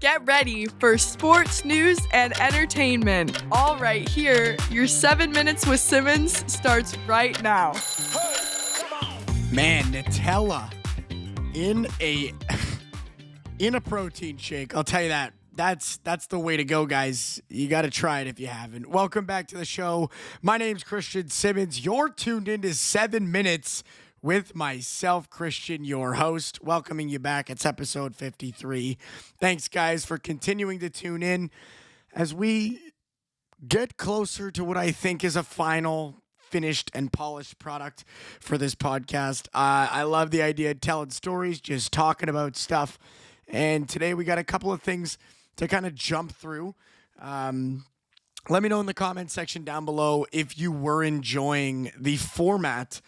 Get ready for sports, news, and entertainment. All right here, your 7 minutes with Simmons starts right now. Man, Nutella in a protein shake. I'll tell you that. That's the way to go, guys. You got to try it if you haven't. Welcome back to the show. My name's Christian Simmons. You're tuned into 7 minutes with myself, Christian, your host. Welcoming you back. It's episode 53. Thanks, guys, for continuing to tune in as we get closer to what I think is a final finished and polished product for this podcast. I love the idea of telling stories, just talking about stuff. And today we got a couple of things to kind of jump through. Let me know in the comment section down below if you were enjoying the format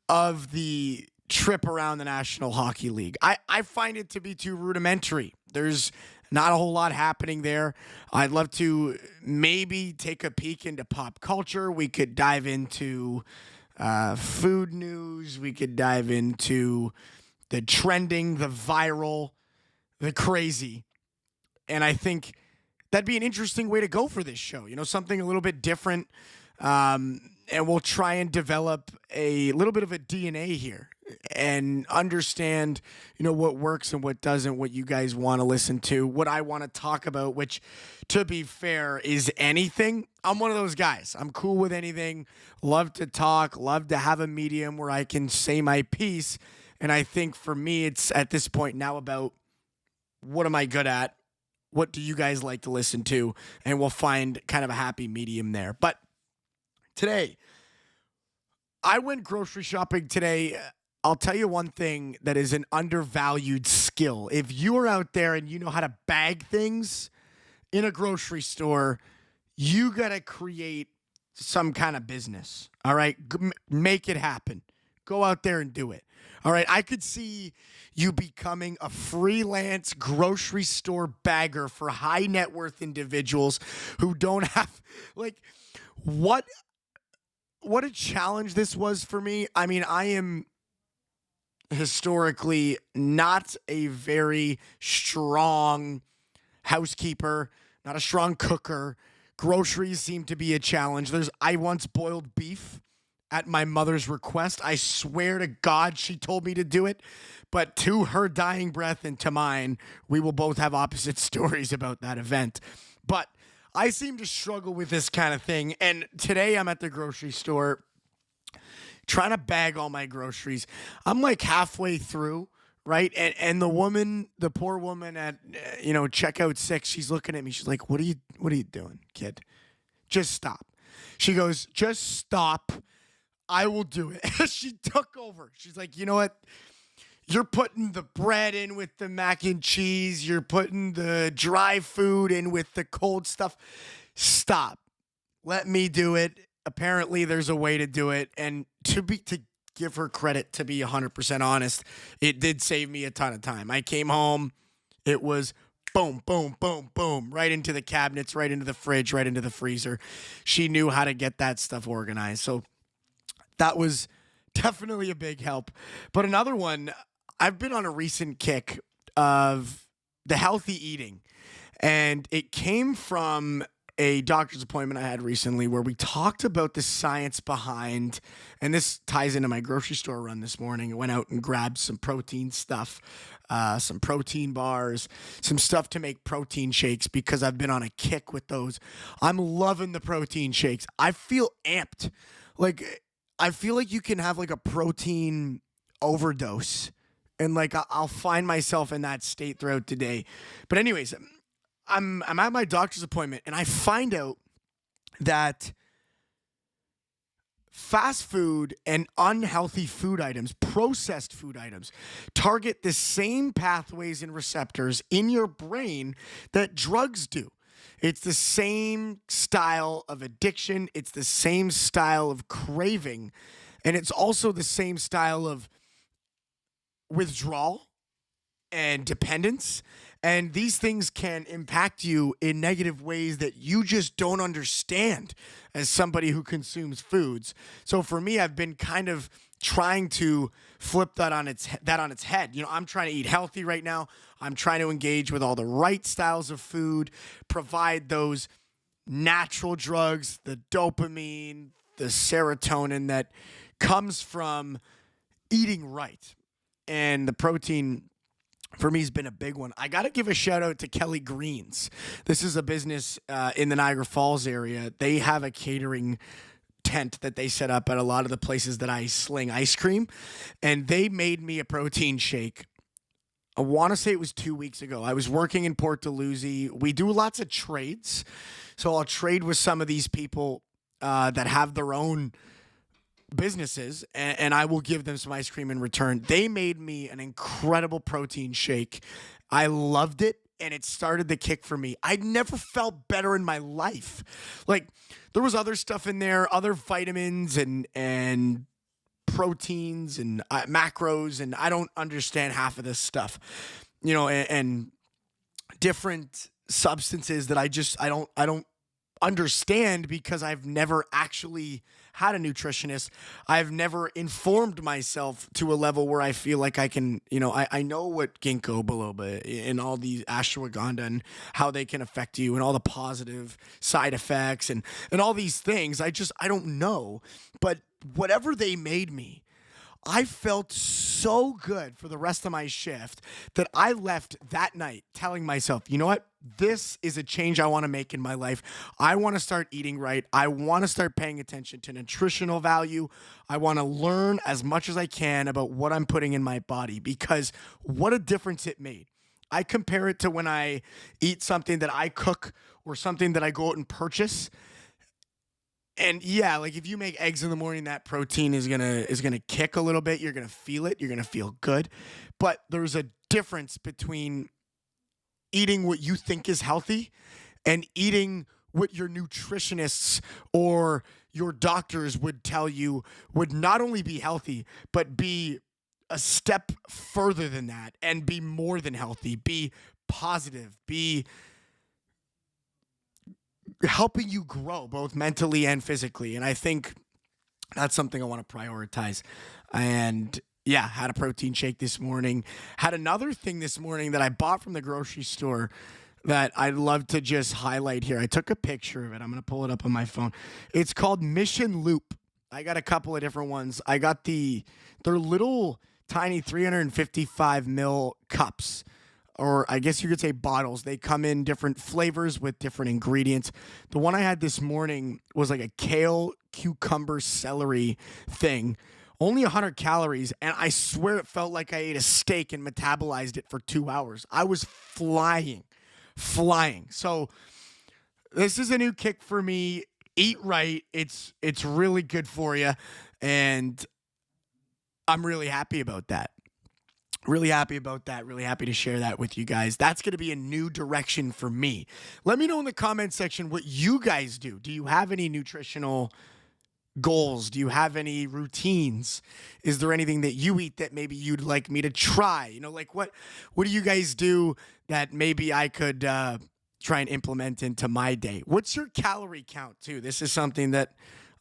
of the trip around the National Hockey League. I find it to be too rudimentary. There's not a whole lot happening there. I'd love to maybe take a peek into pop culture. We could dive into food news. We could dive into the trending, the viral, the crazy. And I think that'd be an interesting way to go for this show. You know, something a little bit different. And we'll try and develop a little bit of a DNA here and understand, you know, what works and what doesn't, what you guys want to listen to, what I want to talk about, which, to be fair, is anything. I'm one of those guys. I'm cool with anything, love to talk, love to have a medium where I can say my piece. And I think for me, it's at this point now about what am I good at? What do you guys like to listen to? And we'll find kind of a happy medium there. But today, I went grocery shopping today. I'll tell you one thing that is an undervalued skill. If you are out there and you know how to bag things in a grocery store, you got to create some kind of business. All right? Make it happen. Go out there and do it. All right? I could see you becoming a freelance grocery store bagger for high net worth individuals who don't have, like, what a challenge this was for me. I mean, I am historically not a very strong housekeeper, not a strong cooker. Groceries seem to be a challenge. I once boiled beef at my mother's request. I swear to God she told me to do it. But to her dying breath and to mine, we will both have opposite stories about that event. But I seem to struggle with this kind of thing. And today I'm at the grocery store trying to bag all my groceries. I'm like halfway through, right? And the poor woman at, checkout 6, she's looking at me. She's like, what are you doing, kid? Just stop. She goes, just stop. I will do it. She took over. She's like, you know what? You're putting the bread in with the mac and cheese. You're putting the dry food in with the cold stuff. Stop. Let me do it. Apparently, there's a way to do it. And to give her credit, to be 100% honest, it did save me a ton of time. I came home. It was boom, boom, boom, boom, right into the cabinets, right into the fridge, right into the freezer. She knew how to get that stuff organized. So that was definitely a big help. But another one, I've been on a recent kick of the healthy eating, and it came from a doctor's appointment I had recently where we talked about the science behind, and this ties into my grocery store run this morning. I went out and grabbed some protein stuff, some protein bars, some stuff to make protein shakes because I've been on a kick with those. I'm loving the protein shakes. I feel amped. I feel like you can have like a protein overdose, and like I'll find myself in that state throughout the day. But anyways, I'm at my doctor's appointment, and I find out that fast food and unhealthy food items, processed food items, target the same pathways and receptors in your brain that drugs do. It's the same style of addiction. It's the same style of craving. And it's also the same style of withdrawal and dependence. And these things can impact you in negative ways that you just don't understand as somebody who consumes foods. So for me, I've been kind of trying to flip that on its head. I'm trying to eat healthy right now. I'm trying to engage with all the right styles of food, provide those natural drugs, the dopamine, the serotonin that comes from eating right. And the protein for me has been a big one. I got to give a shout out to Kelly Greens. This is a business in the Niagara Falls area. They have a catering tent that they set up at a lot of the places that I sling ice cream. And they made me a protein shake. I want to say it was 2 weeks ago. I was working in Port Dalhousie. We do lots of trades. So I'll trade with some of these people that have their own businesses, and I will give them some ice cream in return. They made me an incredible protein shake. I loved it, and it started the kick for me. I'd never felt better in my life. Like, there was other stuff in there, other vitamins and proteins and macros, and I don't understand half of this stuff, and different substances that I don't understand because I've never actually had a nutritionist. I've never informed myself to a level where I feel like I can, I know what ginkgo biloba and all these ashwagandha and how they can affect you and all the positive side effects and all these things. I don't know. But whatever they made me, I felt so good for the rest of my shift that I left that night telling myself, you know what? This is a change I want to make in my life. I want to start eating right. I want to start paying attention to nutritional value. I want to learn as much as I can about what I'm putting in my body, because what a difference it made. I compare it to when I eat something that I cook or something that I go out and purchase. And yeah, like if you make eggs in the morning, that protein is gonna kick a little bit. You're gonna feel it. You're gonna feel good. But there's a difference between eating what you think is healthy and eating what your nutritionists or your doctors would tell you would not only be healthy, but be a step further than that and be more than healthy, be positive, be helping you grow both mentally and physically. And I think that's something I want to prioritize. And yeah, had a protein shake this morning. Had another thing this morning that I bought from the grocery store that I'd love to just highlight here. I took a picture of it. I'm going to pull it up on my phone. It's called Mission Loop. I got a couple of different ones. I got they're little tiny 355 ml cups, or I guess you could say bottles. They come in different flavors with different ingredients. The one I had this morning was like a kale, cucumber, celery thing. Only 100 calories, and I swear it felt like I ate a steak and metabolized it for 2 hours. I was flying. So this is a new kick for me. Eat right. It's really good for you, and I'm really happy about that. Really happy to share that with you guys. That's going to be a new direction for me. Let me know in the comment section what you guys do. Do you have any nutritional goals? Do you have any routines? Is there anything that you eat that maybe you'd like me to try? Like what do you guys do that maybe I could try and implement into my day? What's your calorie count too? This is something that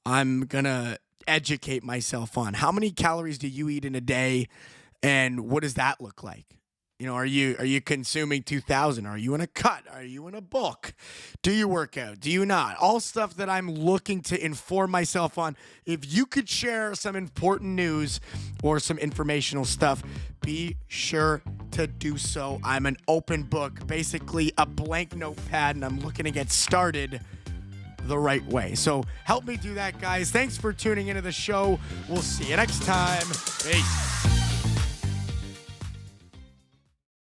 I'm going to educate myself on. How many calories do you eat in a day? And what does that look like? Are you consuming 2,000? Are you in a cut? Are you in a bulk? Do you work out? Do you not? All stuff that I'm looking to inform myself on. If you could share some important news or some informational stuff, be sure to do so. I'm an open book, basically a blank notepad, and I'm looking to get started the right way. So help me do that, guys. Thanks for tuning into the show. We'll see you next time. Peace.